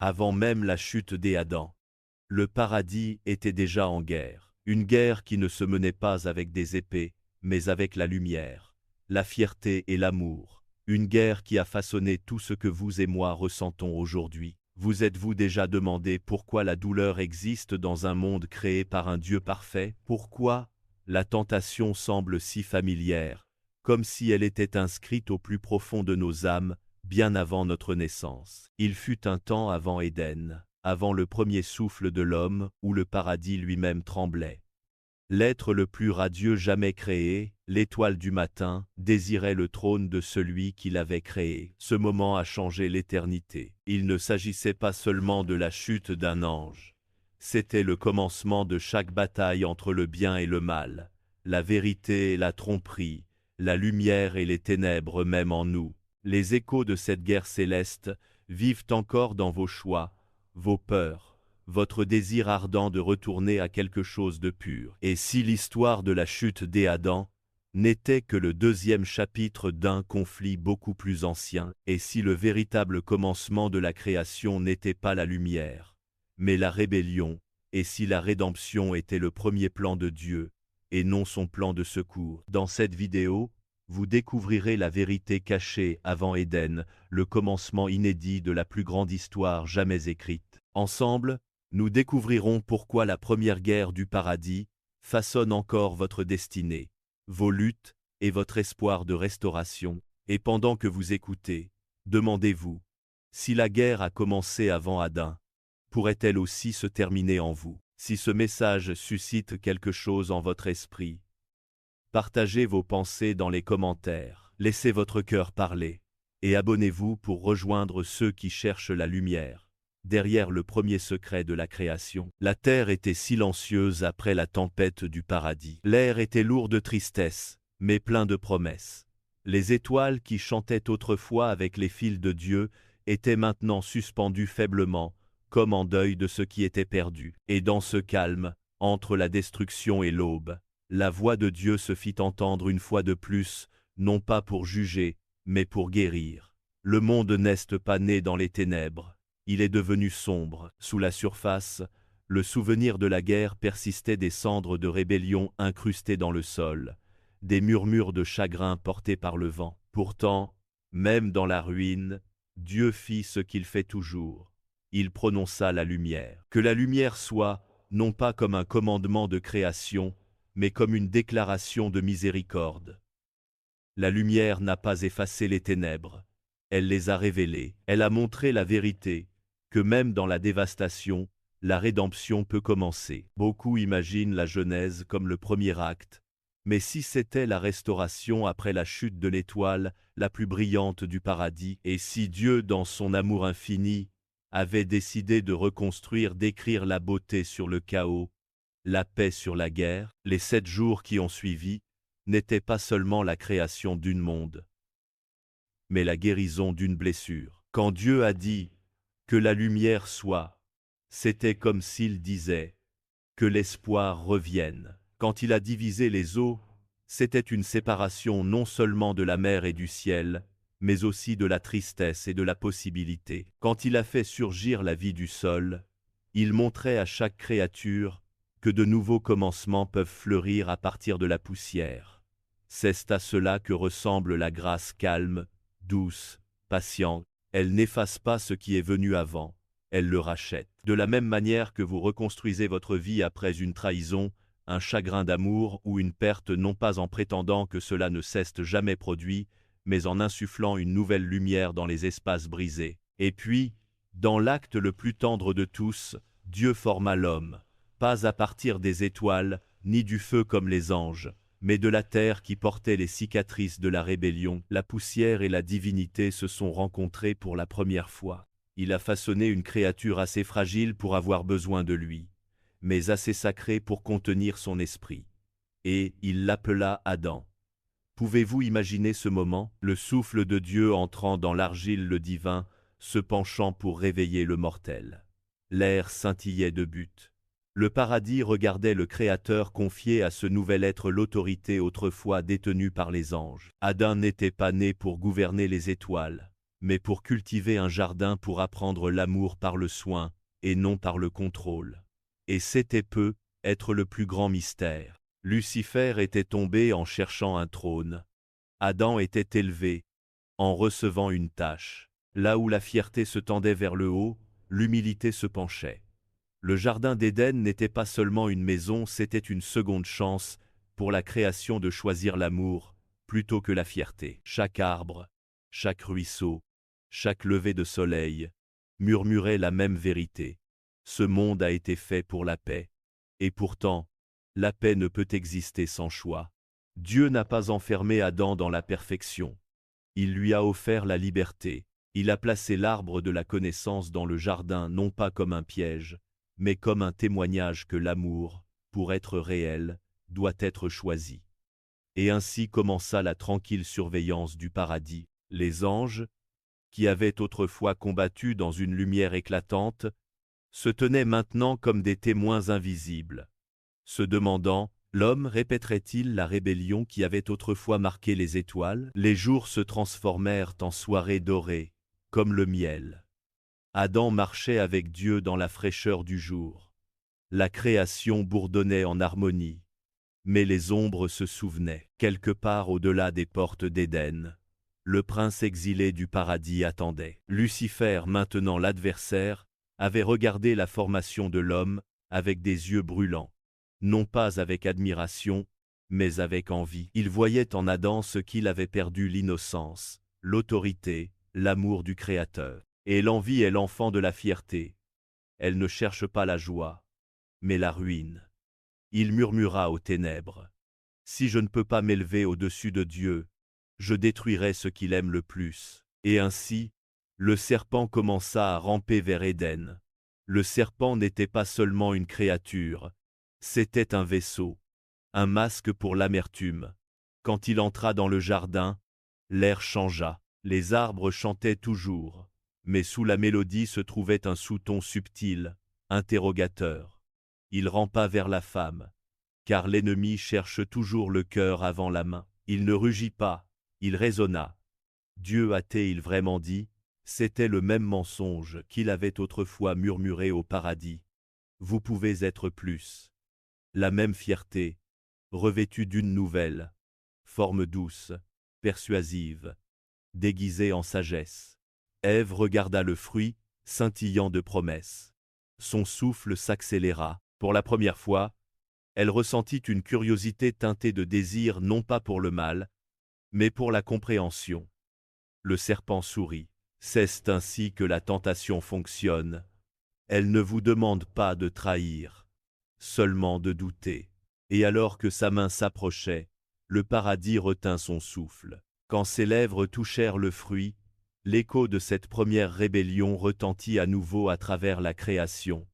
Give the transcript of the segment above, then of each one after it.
Avant même la chute des Adam. Le paradis était déjà en guerre. Une guerre qui ne se menait pas avec des épées, mais avec la lumière, la fierté et l'amour. Une guerre qui a façonné tout ce que vous et moi ressentons aujourd'hui. Vous êtes-vous déjà demandé pourquoi la douleur existe dans un monde créé par un Dieu parfait? Pourquoi la tentation semble si familière, comme si elle était inscrite au plus profond de nos âmes, bien avant notre naissance? Il fut un temps avant Éden, avant le premier souffle de l'homme, où le paradis lui-même tremblait. L'être le plus radieux jamais créé, l'étoile du matin, désirait le trône de celui qui l'avait créé. Ce moment a changé l'éternité. Il ne s'agissait pas seulement de la chute d'un ange. C'était le commencement de chaque bataille entre le bien et le mal, la vérité et la tromperie, la lumière et les ténèbres même en nous. Les échos de cette guerre céleste vivent encore dans vos choix, vos peurs, votre désir ardent de retourner à quelque chose de pur. Et si l'histoire de la chute des Adam n'était que le deuxième chapitre d'un conflit beaucoup plus ancien, et si le véritable commencement de la création n'était pas la lumière, mais la rébellion, et si la rédemption était le premier plan de Dieu, et non son plan de secours. Dans cette vidéo, vous découvrirez la vérité cachée avant Éden, le commencement inédit de la plus grande histoire jamais écrite. Ensemble, nous découvrirons pourquoi la première guerre du paradis façonne encore votre destinée, vos luttes et votre espoir de restauration. Et pendant que vous écoutez, demandez-vous, si la guerre a commencé avant Adam, pourrait-elle aussi se terminer en vous? Si ce message suscite quelque chose en votre esprit, partagez vos pensées dans les commentaires, laissez votre cœur parler, et abonnez-vous pour rejoindre ceux qui cherchent la lumière. Derrière le premier secret de la création, la terre était silencieuse après la tempête du paradis. L'air était lourd de tristesse, mais plein de promesses. Les étoiles qui chantaient autrefois avec les fils de Dieu étaient maintenant suspendues faiblement, comme en deuil de ce qui était perdu. Et dans ce calme, entre la destruction et l'aube, la voix de Dieu se fit entendre une fois de plus, non pas pour juger, mais pour guérir. Le monde n'est pas né dans les ténèbres. Il est devenu sombre. Sous la surface, le souvenir de la guerre persistait, des cendres de rébellion incrustées dans le sol, des murmures de chagrin portés par le vent. Pourtant, même dans la ruine, Dieu fit ce qu'il fait toujours. Il prononça la lumière. Que la lumière soit, non pas comme un commandement de création, mais comme une déclaration de miséricorde. La lumière n'a pas effacé les ténèbres. Elle les a révélées. Elle a montré la vérité, que même dans la dévastation, la rédemption peut commencer. Beaucoup imaginent la Genèse comme le premier acte, mais si c'était la restauration après la chute de l'étoile la plus brillante du paradis, et si Dieu, dans son amour infini, avait décidé de reconstruire, d'écrire la beauté sur le chaos, la paix sur la guerre, les 7 jours qui ont suivi n'étaient pas seulement la création d'un monde, mais la guérison d'une blessure. Quand Dieu a dit que la lumière soit, c'était comme s'il disait que l'espoir revienne. Quand il a divisé les eaux, c'était une séparation non seulement de la mer et du ciel, mais aussi de la tristesse et de la possibilité. Quand il a fait surgir la vie du sol, il montrait à chaque créature que de nouveaux commencements peuvent fleurir à partir de la poussière. C'est à cela que ressemble la grâce calme, douce, patiente. Elle n'efface pas ce qui est venu avant, elle le rachète. De la même manière que vous reconstruisez votre vie après une trahison, un chagrin d'amour ou une perte, non pas en prétendant que cela ne s'est jamais produit, mais en insufflant une nouvelle lumière dans les espaces brisés. Et puis, dans l'acte le plus tendre de tous, Dieu forma l'homme, pas à partir des étoiles, ni du feu comme les anges, mais de la terre qui portait les cicatrices de la rébellion. La poussière et la divinité se sont rencontrées pour la première fois. Il a façonné une créature assez fragile pour avoir besoin de lui, mais assez sacrée pour contenir son esprit. Et il l'appela Adam. Pouvez-vous imaginer ce moment, le souffle de Dieu entrant dans l'argile, le divin, se penchant pour réveiller le mortel. L'air scintillait de but. Le paradis regardait le Créateur confier à ce nouvel être l'autorité autrefois détenue par les anges. Adam n'était pas né pour gouverner les étoiles, mais pour cultiver un jardin pour apprendre l'amour par le soin, et non par le contrôle. Et c'était peu, être le plus grand mystère. Lucifer était tombé en cherchant un trône. Adam était élevé, en recevant une tâche. Là où la fierté se tendait vers le haut, l'humilité se penchait. Le jardin d'Éden n'était pas seulement une maison, c'était une seconde chance pour la création de choisir l'amour, plutôt que la fierté. Chaque arbre, chaque ruisseau, chaque lever de soleil, murmurait la même vérité. Ce monde a été fait pour la paix. Et pourtant, la paix ne peut exister sans choix. Dieu n'a pas enfermé Adam dans la perfection. Il lui a offert la liberté. Il a placé l'arbre de la connaissance dans le jardin non pas comme un piège, mais comme un témoignage que l'amour, pour être réel, doit être choisi. Et ainsi commença la tranquille surveillance du paradis. Les anges, qui avaient autrefois combattu dans une lumière éclatante, se tenaient maintenant comme des témoins invisibles. Se demandant, l'homme répéterait-il la rébellion qui avait autrefois marqué les étoiles? Les jours se transformèrent en soirées dorées, comme le miel. Adam marchait avec Dieu dans la fraîcheur du jour. La création bourdonnait en harmonie. Mais les ombres se souvenaient. Quelque part au-delà des portes d'Éden, le prince exilé du paradis attendait. Lucifer, maintenant l'adversaire, avait regardé la formation de l'homme avec des yeux brûlants. Non pas avec admiration, mais avec envie. Il voyait en Adam ce qu'il avait perdu: l'innocence, l'autorité, l'amour du Créateur. Et l'envie est l'enfant de la fierté. Elle ne cherche pas la joie, mais la ruine. Il murmura aux ténèbres: si je ne peux pas m'élever au-dessus de Dieu, je détruirai ce qu'il aime le plus. Et ainsi, le serpent commença à ramper vers Éden. Le serpent n'était pas seulement une créature, c'était un vaisseau, un masque pour l'amertume. Quand il entra dans le jardin, l'air changea. Les arbres chantaient toujours, mais sous la mélodie se trouvait un sous-ton subtil, interrogateur. Il rampa vers la femme, car l'ennemi cherche toujours le cœur avant la main. Il ne rugit pas, il raisonna. Dieu a-t-il vraiment dit? C'était le même mensonge qu'il avait autrefois murmuré au paradis. Vous pouvez être plus. La même fierté, revêtue d'une nouvelle forme douce, persuasive, déguisée en sagesse. Ève regarda le fruit, scintillant de promesses. Son souffle s'accéléra. Pour la première fois, elle ressentit une curiosité teintée de désir, non pas pour le mal, mais pour la compréhension. Le serpent sourit. C'est ainsi que la tentation fonctionne. Elle ne vous demande pas de trahir, seulement de douter. Et alors que sa main s'approchait, le paradis retint son souffle. Quand ses lèvres touchèrent le fruit, l'écho de cette première rébellion retentit à nouveau à travers la création.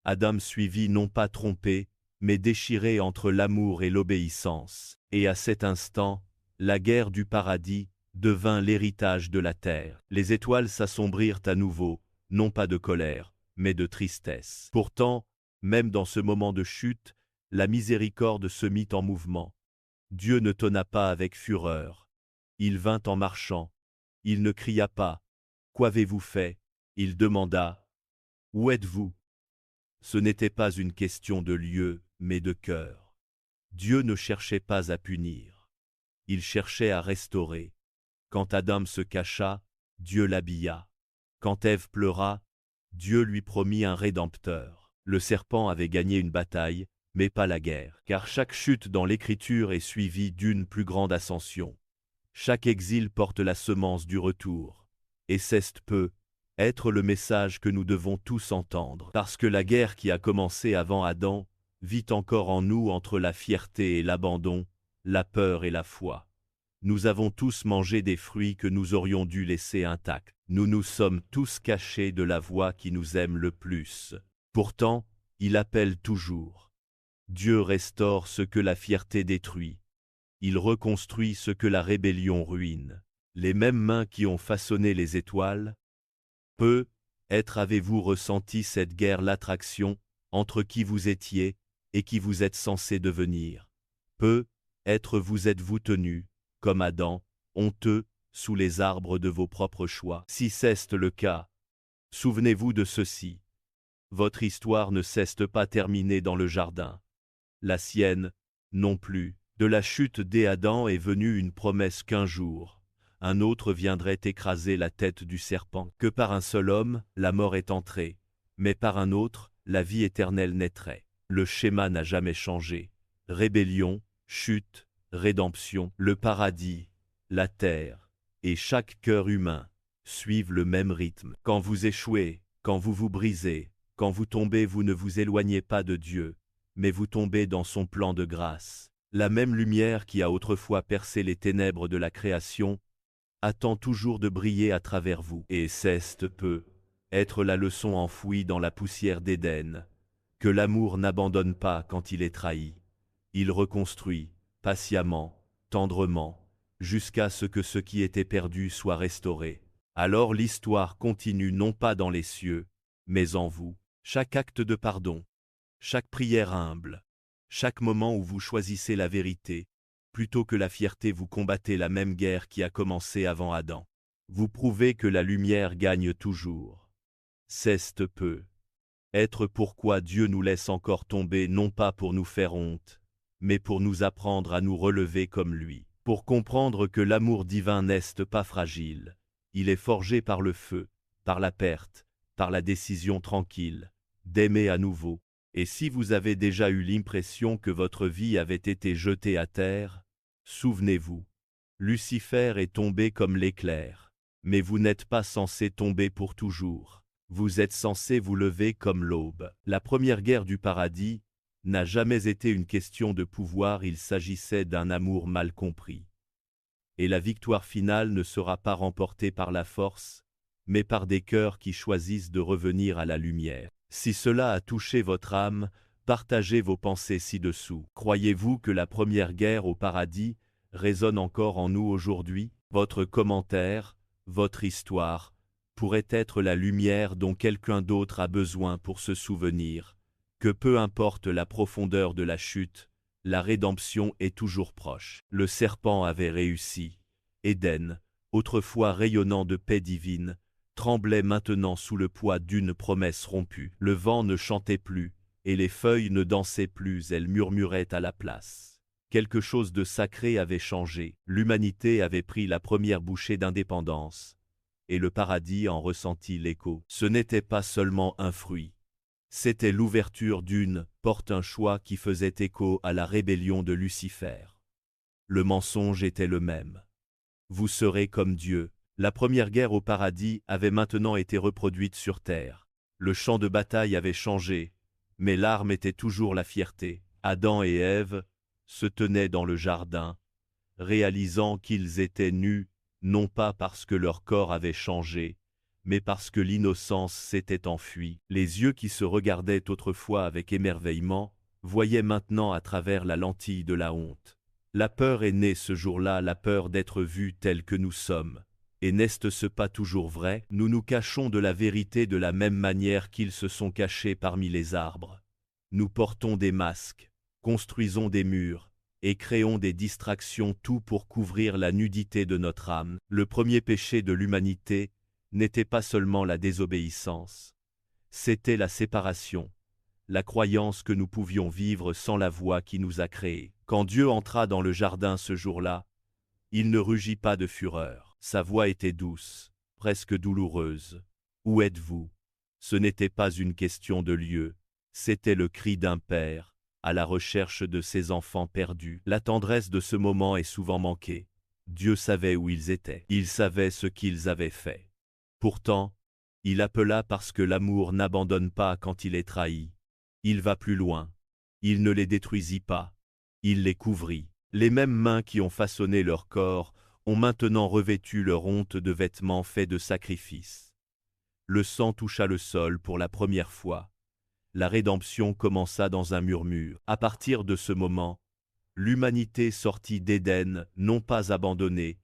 Adam suivit, non pas trompé, mais déchiré entre l'amour et l'obéissance. Et à cet instant, la guerre du paradis devint l'héritage de la terre. Les étoiles s'assombrirent à nouveau, non pas de colère, mais de tristesse. Pourtant, même dans ce moment de chute, la miséricorde se mit en mouvement. Dieu ne tonna pas avec fureur. Il vint en marchant. Il ne cria pas: « Qu'avez-vous fait ?» Il demanda: « Où êtes-vous » Ce n'était pas une question de lieu, mais de cœur. Dieu ne cherchait pas à punir. Il cherchait à restaurer. Quand Adam se cacha, Dieu l'habilla. Quand Ève pleura, Dieu lui promit un rédempteur. Le serpent avait gagné une bataille, mais pas la guerre, car chaque chute dans l'Écriture est suivie d'une plus grande ascension. Chaque exil porte la semence du retour. Et c'est peu être le message que nous devons tous entendre, parce que la guerre qui a commencé avant Adam vit encore en nous entre la fierté et l'abandon, la peur et la foi. Nous avons tous mangé des fruits que nous aurions dû laisser intacts. Nous nous sommes tous cachés de la voix qui nous aime le plus. Pourtant, il appelle toujours. Dieu restaure ce que la fierté détruit. Il reconstruit ce que la rébellion ruine. Les mêmes mains qui ont façonné les étoiles. Peut-être avez-vous ressenti cette guerre, l'attraction entre qui vous étiez et qui vous êtes censé devenir. Peut-être vous êtes-vous tenu, comme Adam, honteux, sous les arbres de vos propres choix. Si c'est le cas, souvenez-vous de ceci. Votre histoire ne s'est pas terminée dans le jardin. La sienne, non plus. De la chute d'Adam est venue une promesse qu'un jour, un autre viendrait écraser la tête du serpent. Que par un seul homme, la mort est entrée, mais par un autre, la vie éternelle naîtrait. Le schéma n'a jamais changé. Rébellion, chute, rédemption, le paradis, la terre, et chaque cœur humain suivent le même rythme. Quand vous échouez, quand vous vous brisez, quand vous tombez, vous ne vous éloignez pas de Dieu, mais vous tombez dans son plan de grâce. La même lumière qui a autrefois percé les ténèbres de la création attend toujours de briller à travers vous. Et c'est peut être la leçon enfouie dans la poussière d'Éden, que l'amour n'abandonne pas quand il est trahi. Il reconstruit, patiemment, tendrement, jusqu'à ce que ce qui était perdu soit restauré. Alors l'histoire continue non pas dans les cieux, mais en vous. Chaque acte de pardon, chaque prière humble, chaque moment où vous choisissez la vérité, plutôt que la fierté, vous combattez la même guerre qui a commencé avant Adam. Vous prouvez que la lumière gagne toujours. C'est peut être pourquoi Dieu nous laisse encore tomber, non pas pour nous faire honte, mais pour nous apprendre à nous relever comme lui, pour comprendre que l'amour divin n'est pas fragile. Il est forgé par le feu, par la perte, par la décision tranquille d'aimer à nouveau. Et si vous avez déjà eu l'impression que votre vie avait été jetée à terre, souvenez-vous, Lucifer est tombé comme l'éclair, mais vous n'êtes pas censé tomber pour toujours. Vous êtes censé vous lever comme l'aube. La première guerre du paradis n'a jamais été une question de pouvoir, il s'agissait d'un amour mal compris. Et la victoire finale ne sera pas remportée par la force, mais par des cœurs qui choisissent de revenir à la lumière. Si cela a touché votre âme, partagez vos pensées ci-dessous. Croyez-vous que la première guerre au paradis résonne encore en nous aujourd'hui? Votre commentaire, votre histoire, pourrait être la lumière dont quelqu'un d'autre a besoin pour se souvenir, que peu importe la profondeur de la chute, la rédemption est toujours proche. Le serpent avait réussi. Éden, autrefois rayonnant de paix divine, tremblait maintenant sous le poids d'une promesse rompue. Le vent ne chantait plus, et les feuilles ne dansaient plus, elles murmuraient à la place. Quelque chose de sacré avait changé, l'humanité avait pris la première bouchée d'indépendance, et le paradis en ressentit l'écho. Ce n'était pas seulement un fruit, c'était l'ouverture d'une porte, un choix qui faisait écho à la rébellion de Lucifer. Le mensonge était le même. Vous serez comme Dieu. La première guerre au paradis avait maintenant été reproduite sur terre. Le champ de bataille avait changé, mais l'arme était toujours la fierté. Adam et Ève se tenaient dans le jardin, réalisant qu'ils étaient nus, non pas parce que leur corps avait changé, mais parce que l'innocence s'était enfuie. Les yeux qui se regardaient autrefois avec émerveillement, voyaient maintenant à travers la lentille de la honte. La peur est née ce jour-là, la peur d'être vus tels que nous sommes. Et n'est-ce pas toujours vrai? Nous nous cachons de la vérité de la même manière qu'ils se sont cachés parmi les arbres. Nous portons des masques, construisons des murs, et créons des distractions, tout pour couvrir la nudité de notre âme. Le premier péché de l'humanité n'était pas seulement la désobéissance, c'était la séparation, la croyance que nous pouvions vivre sans la voix qui nous a créés. Quand Dieu entra dans le jardin ce jour-là, il ne rugit pas de fureur. Sa voix était douce, presque douloureuse. Où êtes-vous? Ce n'était pas une question de lieu, c'était le cri d'un père, à la recherche de ses enfants perdus. La tendresse de ce moment est souvent manquée. Dieu savait où ils étaient, il savait ce qu'ils avaient fait. Pourtant, il appela parce que l'amour n'abandonne pas quand il est trahi. Il va plus loin. Il ne les détruisit pas. Il les couvrit. Les mêmes mains qui ont façonné leur corps ont maintenant revêtu leur honte de vêtements faits de sacrifices. Le sang toucha le sol pour la première fois. La rédemption commença dans un murmure. À partir de ce moment, l'humanité sortit d'Éden, non pas abandonnée,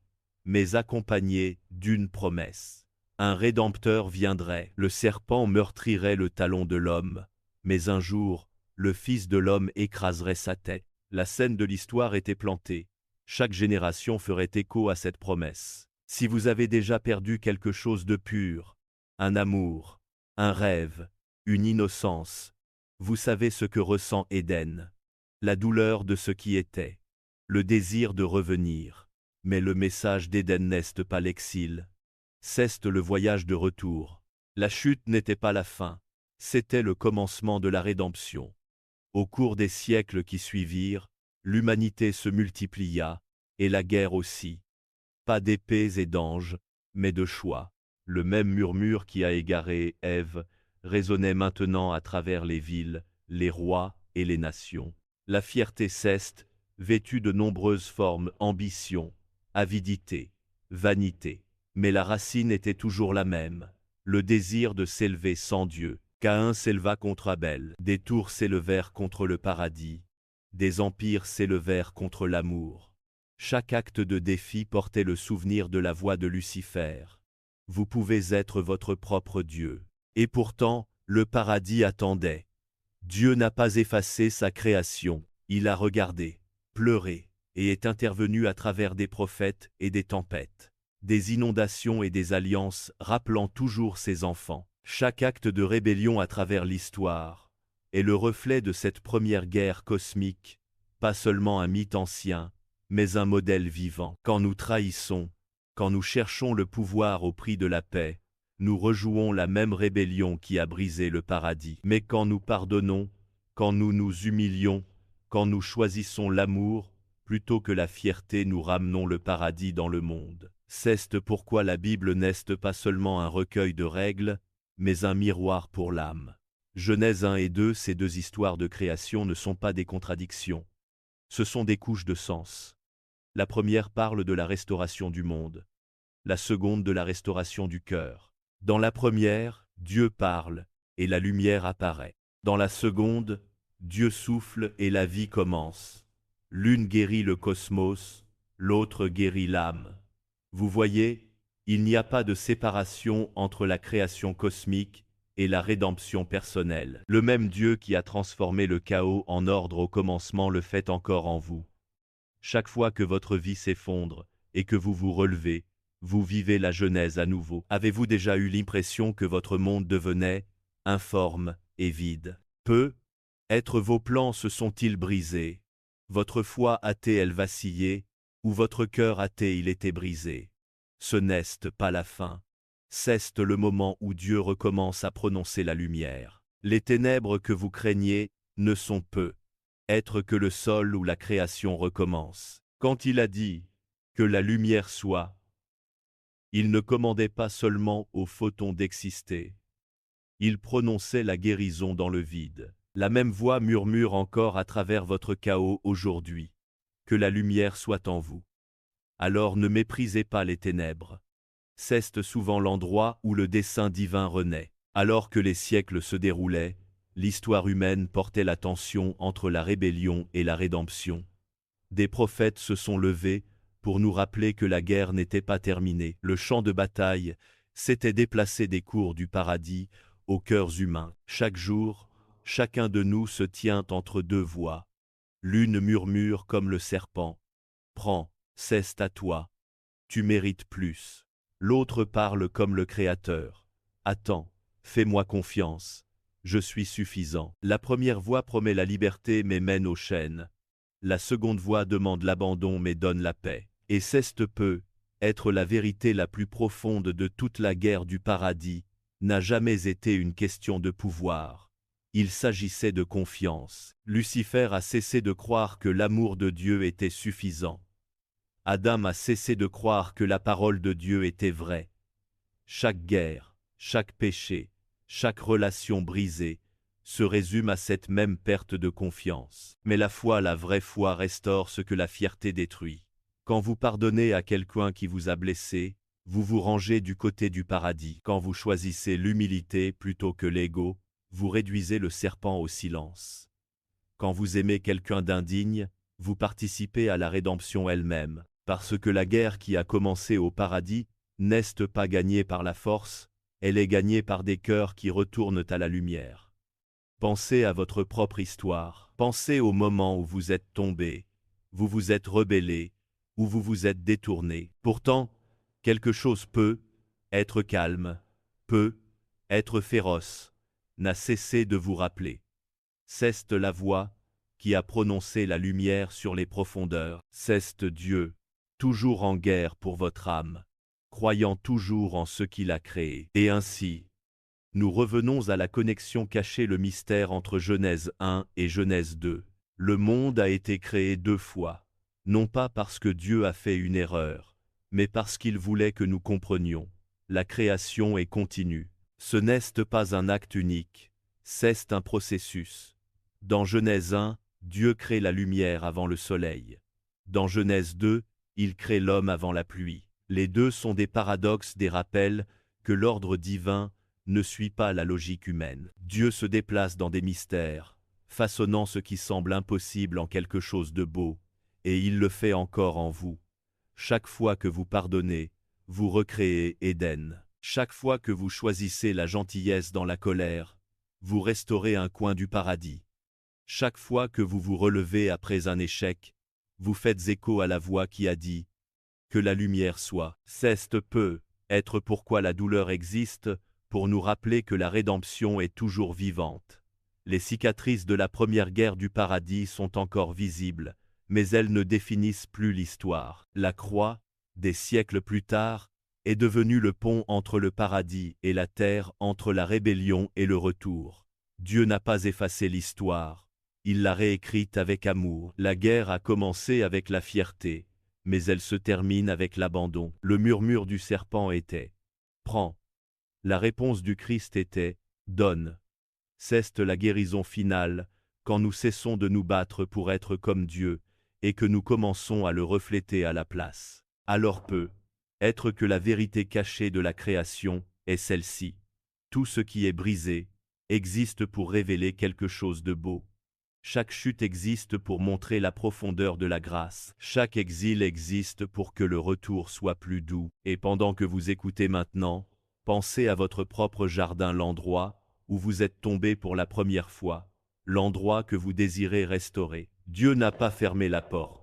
mais accompagnée d'une promesse. Un Rédempteur viendrait, le serpent meurtrirait le talon de l'homme, mais un jour, le Fils de l'homme écraserait sa tête. La scène de l'histoire était plantée. Chaque génération ferait écho à cette promesse. Si vous avez déjà perdu quelque chose de pur, un amour, un rêve, une innocence, vous savez ce que ressent Éden. La douleur de ce qui était, le désir de revenir. Mais le message d'Éden n'est pas l'exil, c'est le voyage de retour. La chute n'était pas la fin, c'était le commencement de la rédemption. Au cours des siècles qui suivirent, l'humanité se multiplia, et la guerre aussi. Pas d'épées et d'anges, mais de choix. Le même murmure qui a égaré Ève résonnait maintenant à travers les villes, les rois et les nations. La fierté ceste, vêtue de nombreuses formes, ambition, avidité, vanité. Mais la racine était toujours la même, le désir de s'élever sans Dieu. Caïn s'éleva contre Abel, des tours s'élevèrent contre le paradis, des empires s'élevèrent contre l'amour. Chaque acte de défi portait le souvenir de la voix de Lucifer. Vous pouvez être votre propre Dieu. Et pourtant, le paradis attendait. Dieu n'a pas effacé sa création, il a regardé, pleuré, et est intervenu à travers des prophètes et des tempêtes, des inondations et des alliances, rappelant toujours ses enfants. Chaque acte de rébellion à travers l'histoire est le reflet de cette première guerre cosmique, pas seulement un mythe ancien, mais un modèle vivant. Quand nous trahissons, quand nous cherchons le pouvoir au prix de la paix, nous rejouons la même rébellion qui a brisé le paradis. Mais quand nous pardonnons, quand nous nous humilions, quand nous choisissons l'amour, plutôt que la fierté, nous ramenons le paradis dans le monde. C'est pourquoi la Bible n'est pas seulement un recueil de règles, mais un miroir pour l'âme. Genèse 1 et 2, ces deux histoires de création ne sont pas des contradictions. Ce sont des couches de sens. La première parle de la restauration du monde, la seconde de la restauration du cœur. Dans la première, Dieu parle, et la lumière apparaît. Dans la seconde, Dieu souffle et la vie commence. L'une guérit le cosmos, l'autre guérit l'âme. Vous voyez, il n'y a pas de séparation entre la création cosmique et la rédemption personnelle. Le même Dieu qui a transformé le chaos en ordre au commencement le fait encore en vous. Chaque fois que votre vie s'effondre et que vous vous relevez, vous vivez la Genèse à nouveau. Avez-vous déjà eu l'impression que votre monde devenait informe et vide? Peut-être vos plans se sont-ils brisés, votre foi a-t-elle vacillé, ou votre cœur a-t-il été brisé? Ce n'est pas la fin. C'est le moment où Dieu recommence à prononcer la lumière. Les ténèbres que vous craignez ne sont peut-être que le sol où la création recommence. Quand il a dit que la lumière soit, il ne commandait pas seulement aux photons d'exister. Il prononçait la guérison dans le vide. La même voix murmure encore à travers votre chaos aujourd'hui. Que la lumière soit en vous. Alors ne méprisez pas les ténèbres. C'est souvent l'endroit où le dessein divin renaît. Alors que les siècles se déroulaient, l'histoire humaine portait la tension entre la rébellion et la rédemption. Des prophètes se sont levés pour nous rappeler que la guerre n'était pas terminée. Le champ de bataille s'était déplacé des cours du paradis aux cœurs humains. Chaque jour, chacun de nous se tient entre deux voix. L'une murmure comme le serpent. Prends, c'est à toi. Tu mérites plus. L'autre parle comme le Créateur. Attends, fais-moi confiance. Je suis suffisant. La première voix promet la liberté mais mène aux chaînes. La seconde voix demande l'abandon mais donne la paix. Et c'est peut être la vérité la plus profonde de toute la guerre du paradis, n'a jamais été une question de pouvoir. Il s'agissait de confiance. Lucifer a cessé de croire que l'amour de Dieu était suffisant. Adam a cessé de croire que la parole de Dieu était vraie. Chaque guerre, chaque péché, chaque relation brisée se résume à cette même perte de confiance. Mais la foi, la vraie foi, restaure ce que la fierté détruit. Quand vous pardonnez à quelqu'un qui vous a blessé, vous vous rangez du côté du paradis. Quand vous choisissez l'humilité plutôt que l'ego, vous réduisez le serpent au silence. Quand vous aimez quelqu'un d'indigne, vous participez à la rédemption elle-même, parce que la guerre qui a commencé au paradis n'est pas gagnée par la force, elle est gagnée par des cœurs qui retournent à la lumière. Pensez à votre propre histoire, pensez au moment où vous êtes tombé, vous vous êtes rebellé, où vous vous êtes détourné. Pourtant, Quelque chose peut être calme, peut être féroce, n'a cessé de vous rappeler. C'est la voix qui a prononcé la lumière sur les profondeurs. C'est Dieu, toujours en guerre pour votre âme, croyant toujours en ce qu'il a créé. Et ainsi, nous revenons à la connexion cachée, le mystère entre Genèse 1 et Genèse 2. Le monde a été créé 2 fois, non pas parce que Dieu a fait une erreur, mais parce qu'il voulait que nous comprenions. La création est continue. Ce n'est pas un acte unique, c'est un processus. Dans Genèse 1, Dieu crée la lumière avant le soleil. Dans Genèse 2, il crée l'homme avant la pluie. Les deux sont des paradoxes, des rappels que l'ordre divin ne suit pas la logique humaine. Dieu se déplace dans des mystères, façonnant ce qui semble impossible en quelque chose de beau, et il le fait encore en vous. Chaque fois que vous pardonnez, vous recréez Éden. Chaque fois que vous choisissez la gentillesse dans la colère, vous restaurez un coin du paradis. Chaque fois que vous vous relevez après un échec, vous faites écho à la voix qui a dit « Que la lumière soit ». C'est peut être pourquoi la douleur existe, pour nous rappeler que la rédemption est toujours vivante. Les cicatrices de la première guerre du paradis sont encore visibles, mais elles ne définissent plus l'histoire. La croix, des siècles plus tard, est devenue le pont entre le paradis et la terre, entre la rébellion et le retour. Dieu n'a pas effacé l'histoire, il l'a réécrite avec amour. La guerre a commencé avec la fierté, mais elle se termine avec l'abandon. Le murmure du serpent était « Prends ». La réponse du Christ était « Donne ». C'est la guérison finale, quand nous cessons de nous battre pour être comme Dieu, et que nous commençons à le refléter à la place. Alors peut être que la vérité cachée de la création est celle-ci. Tout ce qui est brisé existe pour révéler quelque chose de beau. Chaque chute existe pour montrer la profondeur de la grâce. Chaque exil existe pour que le retour soit plus doux. Et pendant que vous écoutez maintenant, pensez à votre propre jardin, l'endroit où vous êtes tombé pour la première fois, l'endroit que vous désirez restaurer. Dieu n'a pas fermé la porte.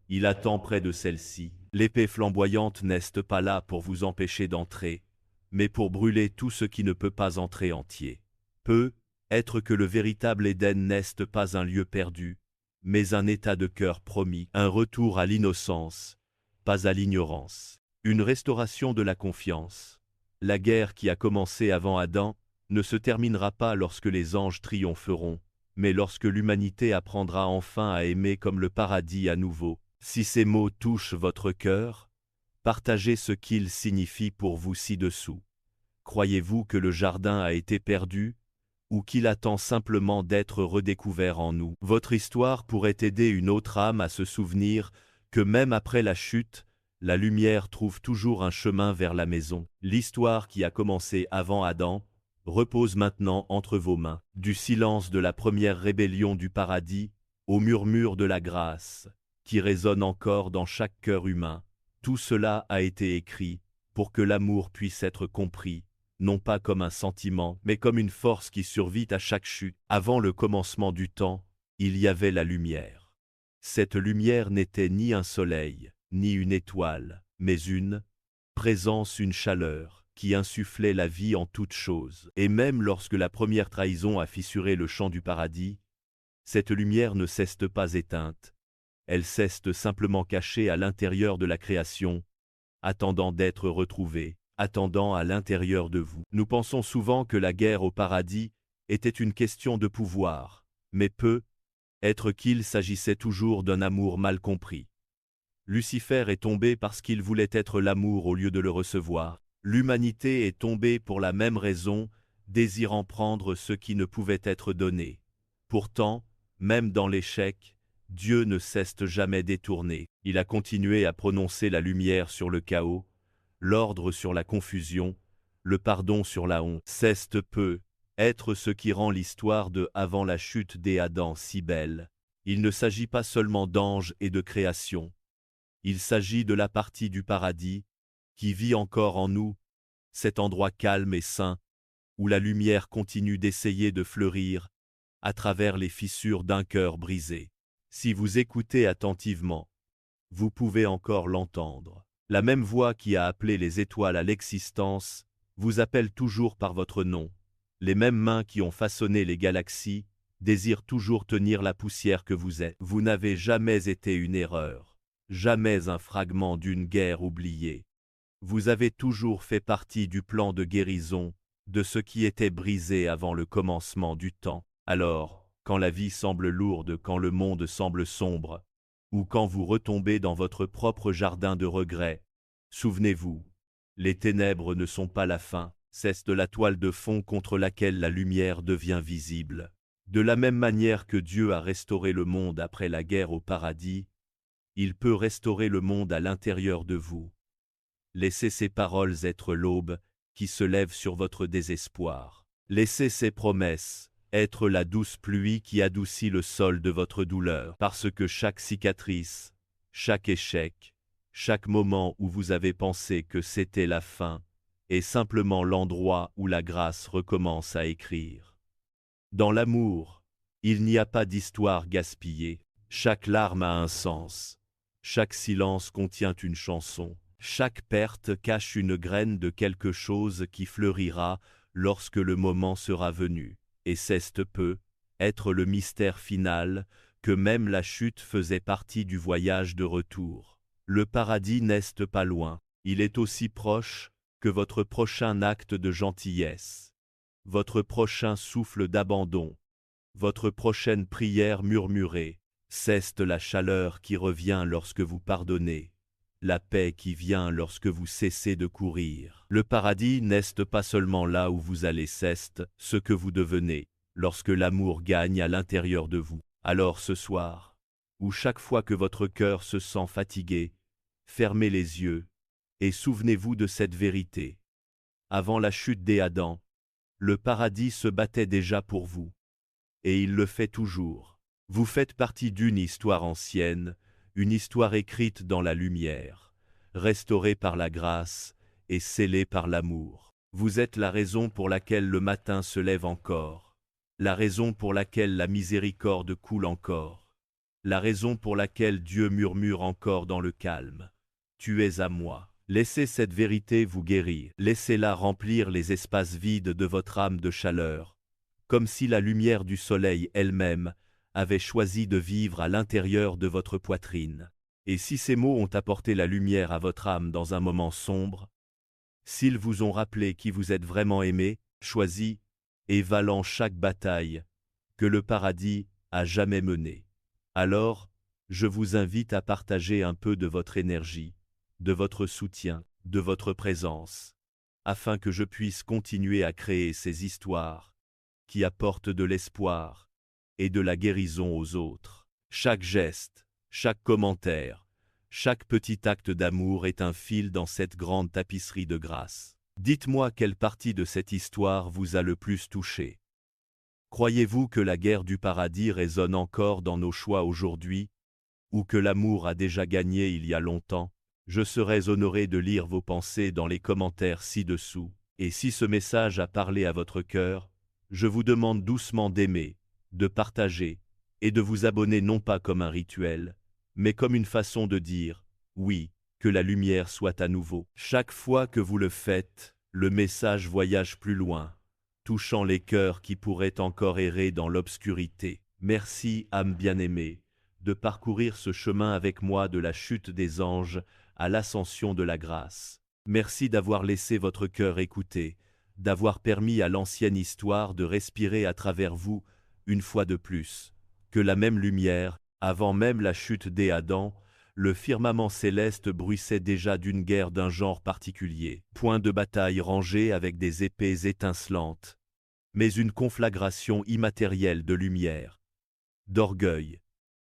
Il attend près de celle-ci. L'épée flamboyante n'est pas là pour vous empêcher d'entrer, mais pour brûler tout ce qui ne peut pas entrer entier. Peut être que le véritable Éden n'est pas un lieu perdu, mais un état de cœur promis, un retour à l'innocence, pas à l'ignorance, une restauration de la confiance. La guerre qui a commencé avant Adam ne se terminera pas lorsque les anges triompheront, mais lorsque l'humanité apprendra enfin à aimer comme le paradis à nouveau. Si ces mots touchent votre cœur, partagez ce qu'ils signifient pour vous ci-dessous. Croyez-vous que le jardin a été perdu, ou qu'il attend simplement d'être redécouvert en nous? Votre histoire pourrait aider une autre âme à se souvenir que même après la chute, la lumière trouve toujours un chemin vers la maison. L'histoire qui a commencé avant Adam repose maintenant entre vos mains. Du silence de la première rébellion du paradis, au murmure de la grâce, qui résonne encore dans chaque cœur humain, tout cela a été écrit pour que l'amour puisse être compris, non pas comme un sentiment, mais comme une force qui survit à chaque chute. Avant le commencement du temps, il y avait la lumière. Cette lumière n'était ni un soleil, ni une étoile, mais une présence, une chaleur, qui insufflait la vie en toutes choses. Et même lorsque la première trahison a fissuré le champ du paradis, cette lumière ne s'est pas éteinte. Elle s'est simplement cachée à l'intérieur de la création, attendant d'être retrouvée, attendant à l'intérieur de vous. Nous pensons souvent que la guerre au paradis était une question de pouvoir, mais peut être qu'il s'agissait toujours d'un amour mal compris. Lucifer est tombé parce qu'il voulait être l'amour au lieu de le recevoir. L'humanité est tombée pour la même raison, désirant prendre ce qui ne pouvait être donné. Pourtant, même dans l'échec, Dieu ne cesse jamais détourné. Il a continué à prononcer la lumière sur le chaos, l'ordre sur la confusion, le pardon sur la honte. C'est peut être ce qui rend l'histoire de avant la chute des Adam si belle. Il ne s'agit pas seulement d'anges et de création. Il s'agit de la partie du paradis qui vit encore en nous, cet endroit calme et sain, où la lumière continue d'essayer de fleurir à travers les fissures d'un cœur brisé. Si vous écoutez attentivement, vous pouvez encore l'entendre. La même voix qui a appelé les étoiles à l'existence vous appelle toujours par votre nom. Les mêmes mains qui ont façonné les galaxies désirent toujours tenir la poussière que vous êtes. Vous n'avez jamais été une erreur, jamais un fragment d'une guerre oubliée. Vous avez toujours fait partie du plan de guérison, de ce qui était brisé avant le commencement du temps. Alors, quand la vie semble lourde, quand le monde semble sombre, ou quand vous retombez dans votre propre jardin de regrets, souvenez-vous, les ténèbres ne sont pas la fin, c'est de la toile de fond contre laquelle la lumière devient visible. De la même manière que Dieu a restauré le monde après la guerre au paradis, il peut restaurer le monde à l'intérieur de vous. Laissez ces paroles être l'aube qui se lève sur votre désespoir. Laissez ces promesses être la douce pluie qui adoucit le sol de votre douleur. Parce que chaque cicatrice, chaque échec, chaque moment où vous avez pensé que c'était la fin, est simplement l'endroit où la grâce recommence à écrire. Dans l'amour, il n'y a pas d'histoire gaspillée. Chaque larme a un sens. Chaque silence contient une chanson. Chaque perte cache une graine de quelque chose qui fleurira lorsque le moment sera venu. Et c'est peut être le mystère final que même la chute faisait partie du voyage de retour. Le paradis n'est pas loin. Il est aussi proche que votre prochain acte de gentillesse, votre prochain souffle d'abandon, votre prochaine prière murmurée. C'est la chaleur qui revient lorsque vous pardonnez, la paix qui vient lorsque vous cessez de courir. Le paradis n'est pas seulement là où vous allez, c'est ce que vous devenez, lorsque l'amour gagne à l'intérieur de vous. Alors ce soir, ou chaque fois que votre cœur se sent fatigué, fermez les yeux, et souvenez-vous de cette vérité. Avant la chute des Adams, le paradis se battait déjà pour vous. Et il le fait toujours. Vous faites partie d'une histoire ancienne, une histoire écrite dans la lumière, restaurée par la grâce et scellée par l'amour. Vous êtes la raison pour laquelle le matin se lève encore, la raison pour laquelle la miséricorde coule encore, la raison pour laquelle Dieu murmure encore dans le calme. Tu es à moi. Laissez cette vérité vous guérir, laissez-la remplir les espaces vides de votre âme de chaleur, comme si la lumière du soleil elle-même avait choisi de vivre à l'intérieur de votre poitrine. Et si ces mots ont apporté la lumière à votre âme dans un moment sombre, s'ils vous ont rappelé qui vous êtes vraiment aimé, choisi, et valant chaque bataille que le paradis a jamais menée, alors, je vous invite à partager un peu de votre énergie, de votre soutien, de votre présence, afin que je puisse continuer à créer ces histoires qui apportent de l'espoir et de la guérison aux autres. Chaque geste, chaque commentaire, chaque petit acte d'amour est un fil dans cette grande tapisserie de grâce. Dites-moi quelle partie de cette histoire vous a le plus touché. Croyez-vous que la guerre du paradis résonne encore dans nos choix aujourd'hui, ou que l'amour a déjà gagné il y a longtemps? Je serais honoré de lire vos pensées dans les commentaires ci-dessous. Et si ce message a parlé à votre cœur, je vous demande doucement d'aimer, de partager, et de vous abonner non pas comme un rituel, mais comme une façon de dire « oui », que la lumière soit à nouveau. Chaque fois que vous le faites, le message voyage plus loin, touchant les cœurs qui pourraient encore errer dans l'obscurité. Merci, âme bien-aimée, de parcourir ce chemin avec moi de la chute des anges à l'ascension de la grâce. Merci d'avoir laissé votre cœur écouter, d'avoir permis à l'ancienne histoire de respirer à travers vous, une fois de plus, que la même lumière, avant même la chute des Adams, le firmament céleste bruissait déjà d'une guerre d'un genre particulier. Point de bataille rangé avec des épées étincelantes, mais une conflagration immatérielle de lumière, d'orgueil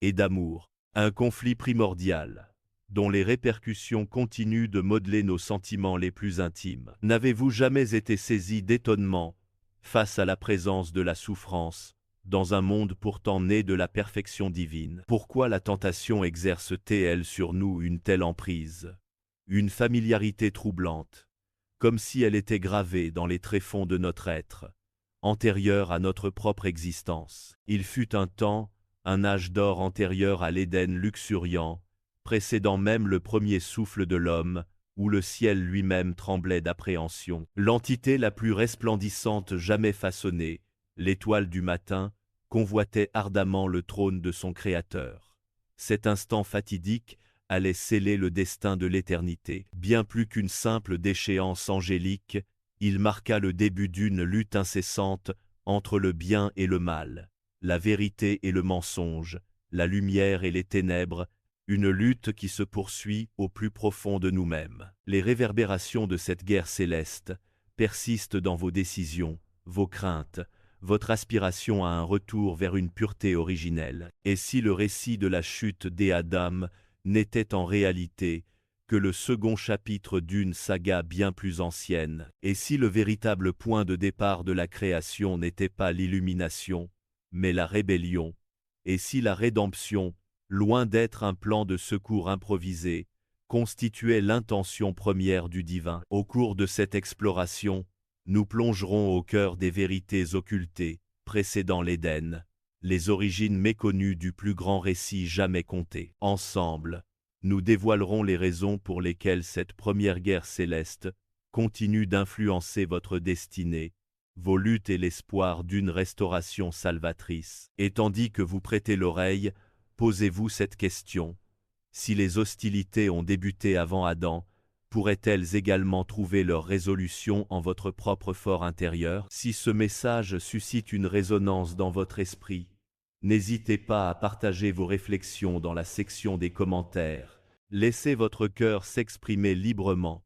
et d'amour, un conflit primordial, dont les répercussions continuent de modeler nos sentiments les plus intimes. N'avez-vous jamais été saisi d'étonnement face à la présence de la souffrance, dans un monde pourtant né de la perfection divine? Pourquoi la tentation exerce-t-elle sur nous une telle emprise, une familiarité troublante, comme si elle était gravée dans les tréfonds de notre être, antérieure à notre propre existence? Il fut un temps, un âge d'or antérieur à l'Éden luxuriant, précédant même le premier souffle de l'homme, où le ciel lui-même tremblait d'appréhension. L'entité la plus resplendissante jamais façonnée, l'étoile du matin, convoitait ardemment le trône de son Créateur. Cet instant fatidique allait sceller le destin de l'éternité. Bien plus qu'une simple déchéance angélique, il marqua le début d'une lutte incessante entre le bien et le mal, la vérité et le mensonge, la lumière et les ténèbres, une lutte qui se poursuit au plus profond de nous-mêmes. Les réverbérations de cette guerre céleste persistent dans vos décisions, vos craintes, votre aspiration à un retour vers une pureté originelle. Et si le récit de la chute des Adam n'était en réalité que le second chapitre d'une saga bien plus ancienne, et si le véritable point de départ de la création n'était pas l'illumination, mais la rébellion, et si la rédemption, loin d'être un plan de secours improvisé, constituait l'intention première du divin. Au cours de cette exploration, nous plongerons au cœur des vérités occultées, précédant l'Éden, les origines méconnues du plus grand récit jamais conté. Ensemble, nous dévoilerons les raisons pour lesquelles cette première guerre céleste continue d'influencer votre destinée, vos luttes et l'espoir d'une restauration salvatrice. Et tandis que vous prêtez l'oreille, posez-vous cette question. Si les hostilités ont débuté avant Adam, pourraient-elles également trouver leur résolution en votre propre fort intérieur? Si ce message suscite une résonance dans votre esprit, n'hésitez pas à partager vos réflexions dans la section des commentaires. Laissez votre cœur s'exprimer librement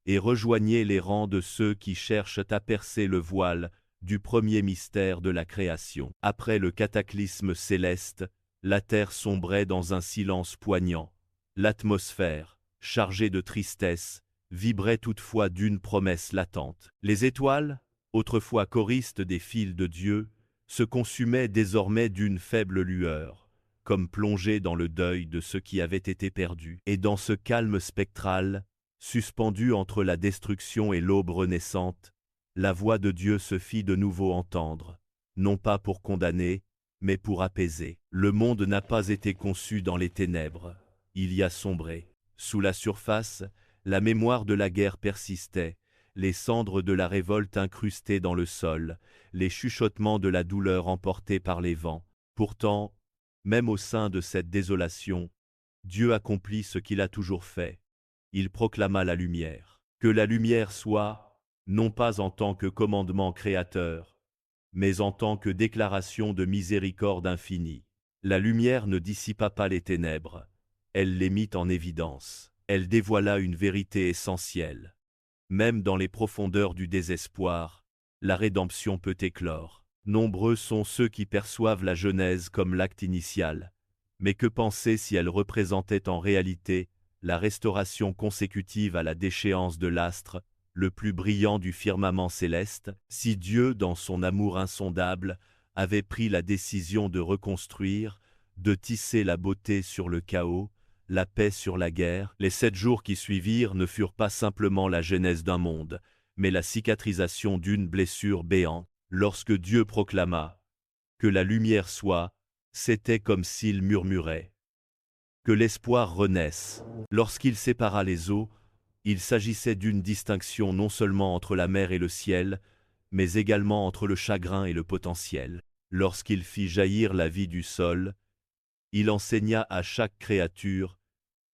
et rejoignez les rangs de ceux qui cherchent à percer le voile du premier mystère de la création. Après le cataclysme céleste, la terre sombrait dans un silence poignant. L'atmosphère, chargée de tristesse, vibrait toutefois d'une promesse latente. Les étoiles, autrefois choristes des fils de Dieu, se consumaient désormais d'une faible lueur, comme plongées dans le deuil de ce qui avait été perdu. Et dans ce calme spectral, suspendu entre la destruction et l'aube renaissante, la voix de Dieu se fit de nouveau entendre, non pas pour condamner, mais pour apaiser. Le monde n'a pas été conçu dans les ténèbres, il y a sombré. Sous la surface, la mémoire de la guerre persistait, les cendres de la révolte incrustées dans le sol, les chuchotements de la douleur emportés par les vents. Pourtant, même au sein de cette désolation, Dieu accomplit ce qu'il a toujours fait. Il proclama la lumière. Que la lumière soit, non pas en tant que commandement créateur, mais en tant que déclaration de miséricorde infinie. La lumière ne dissipa pas les ténèbres, elle les mit en évidence. Elle dévoila une vérité essentielle. Même dans les profondeurs du désespoir, la rédemption peut éclore. Nombreux sont ceux qui perçoivent la Genèse comme l'acte initial, mais que penser si elle représentait en réalité la restauration consécutive à la déchéance de l'astre, le plus brillant du firmament céleste? Si Dieu, dans son amour insondable, avait pris la décision de reconstruire, de tisser la beauté sur le chaos, la paix sur la guerre, les 7 jours qui suivirent ne furent pas simplement la genèse d'un monde, mais la cicatrisation d'une blessure béante. Lorsque Dieu proclama « Que la lumière soit », c'était comme s'il murmurait « Que l'espoir renaisse ». Lorsqu'il sépara les eaux, il s'agissait d'une distinction non seulement entre la mer et le ciel, mais également entre le chagrin et le potentiel. Lorsqu'il fit jaillir la vie du sol, il enseigna à chaque créature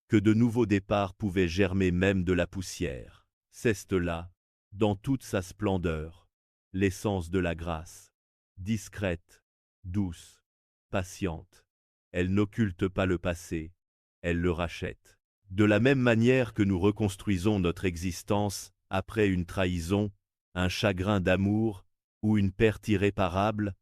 que de nouveaux départs pouvaient germer même de la poussière. C'est là, dans toute sa splendeur, l'essence de la grâce. Discrète, douce, patiente, elle n'occulte pas le passé, elle le rachète. De la même manière que nous reconstruisons notre existence après une trahison, un chagrin d'amour ou une perte irréparable,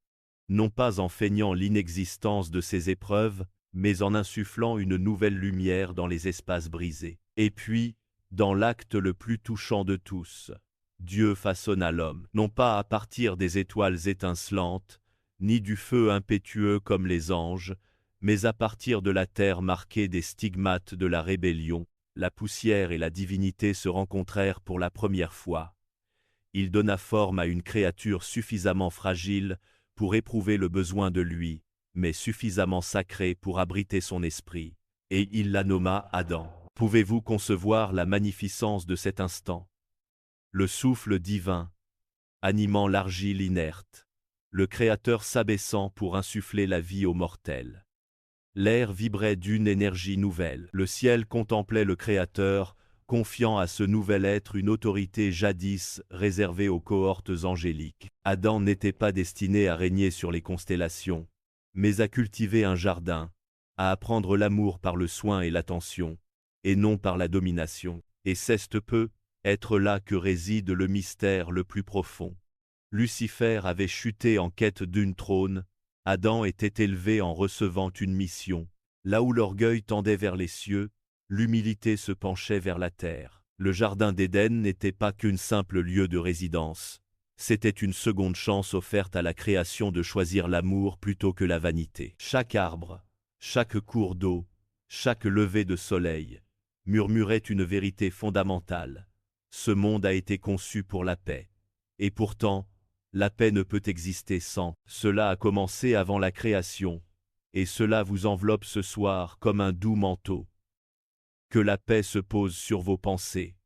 non pas en feignant l'inexistence de ces épreuves, mais en insufflant une nouvelle lumière dans les espaces brisés. Et puis, dans l'acte le plus touchant de tous, Dieu façonna l'homme, non pas à partir des étoiles étincelantes, ni du feu impétueux comme les anges, mais à partir de la terre marquée des stigmates de la rébellion. La poussière et la divinité se rencontrèrent pour la première fois. Il donna forme à une créature suffisamment fragile pour éprouver le besoin de lui, mais suffisamment sacrée pour abriter son esprit. et il la nomma Adam. Pouvez-vous concevoir la magnificence de cet instant? Le souffle divin, animant l'argile inerte, le Créateur s'abaissant pour insuffler la vie aux mortels. L'air vibrait d'une énergie nouvelle. Le ciel contemplait le Créateur, confiant à ce nouvel être une autorité jadis réservée aux cohortes angéliques. Adam n'était pas destiné à régner sur les constellations, mais à cultiver un jardin, à apprendre l'amour par le soin et l'attention, et non par la domination. Et c'est peu, être là que réside le mystère le plus profond. Lucifer avait chuté en quête d'un trône, Adam était élevé en recevant une mission. Là où l'orgueil tendait vers les cieux, l'humilité se penchait vers la terre. Le jardin d'Éden n'était pas qu'une simple lieu de résidence, c'était une seconde chance offerte à la création de choisir l'amour plutôt que la vanité. Chaque arbre, chaque cours d'eau, chaque lever de soleil, murmurait une vérité fondamentale. Ce monde a été conçu pour la paix. Et pourtant, la paix ne peut exister sans. Cela a commencé avant la création, et cela vous enveloppe ce soir comme un doux manteau. Que la paix se pose sur vos pensées.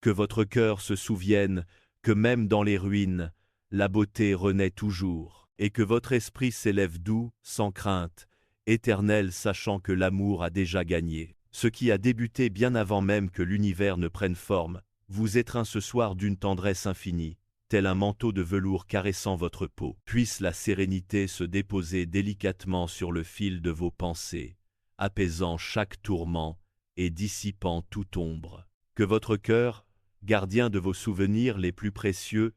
Que votre cœur se souvienne que même dans les ruines, la beauté renaît toujours, et que votre esprit s'élève doux, sans crainte, éternel sachant que l'amour a déjà gagné. Ce qui a débuté bien avant même que l'univers ne prenne forme, vous étreint ce soir d'une tendresse infinie, tel un manteau de velours caressant votre peau. Puisse la sérénité se déposer délicatement sur le fil de vos pensées, apaisant chaque tourment et dissipant toute ombre. Que votre cœur, gardien de vos souvenirs les plus précieux,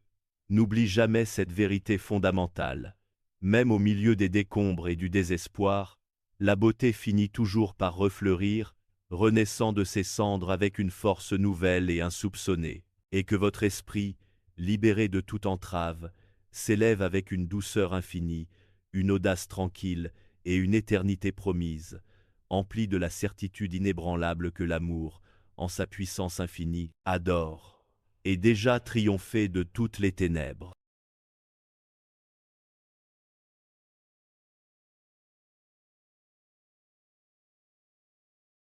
n'oublie jamais cette vérité fondamentale. Même au milieu des décombres et du désespoir, la beauté finit toujours par refleurir, renaissant de ses cendres avec une force nouvelle et insoupçonnée, et que votre esprit, libéré de toute entrave, s'élève avec une douceur infinie, une audace tranquille et une éternité promise, emplie de la certitude inébranlable que l'amour, en sa puissance infinie, adore, et déjà triomphé de toutes les ténèbres.